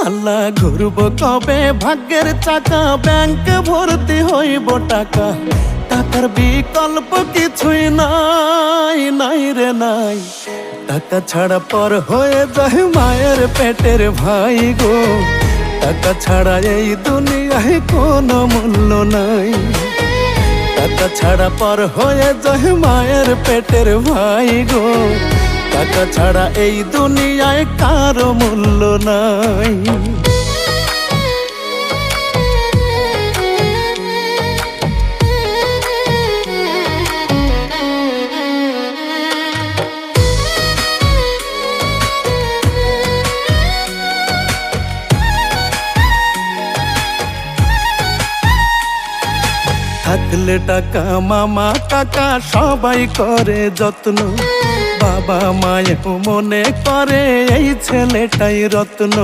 আল্লাহ ঘুরব কবে ভাগ্যের চাকা, ব্যাংক ভর্তি হইব টাকা, টাকার বিকল্প কিছুই নাই, নাই রে নাই। টাকা ছাড়া পর হয়ে যায় মায়ের পেটের ভাই গো, টাকা ছাড়া এই দুনিয়ায় কোনো মূল্য নাই। টাকা ছাড়া পর হয়ে যায় মায়ের পেটের ভাই গো, টাকা ছাড়া এই দুনিয়ায় কারো মূল্য নাই। থাকলে টাকা মামা কাকা সবাই করে যত্ন, বাবা মায়েও মনে করে এই ছেলেটাই রত্ন।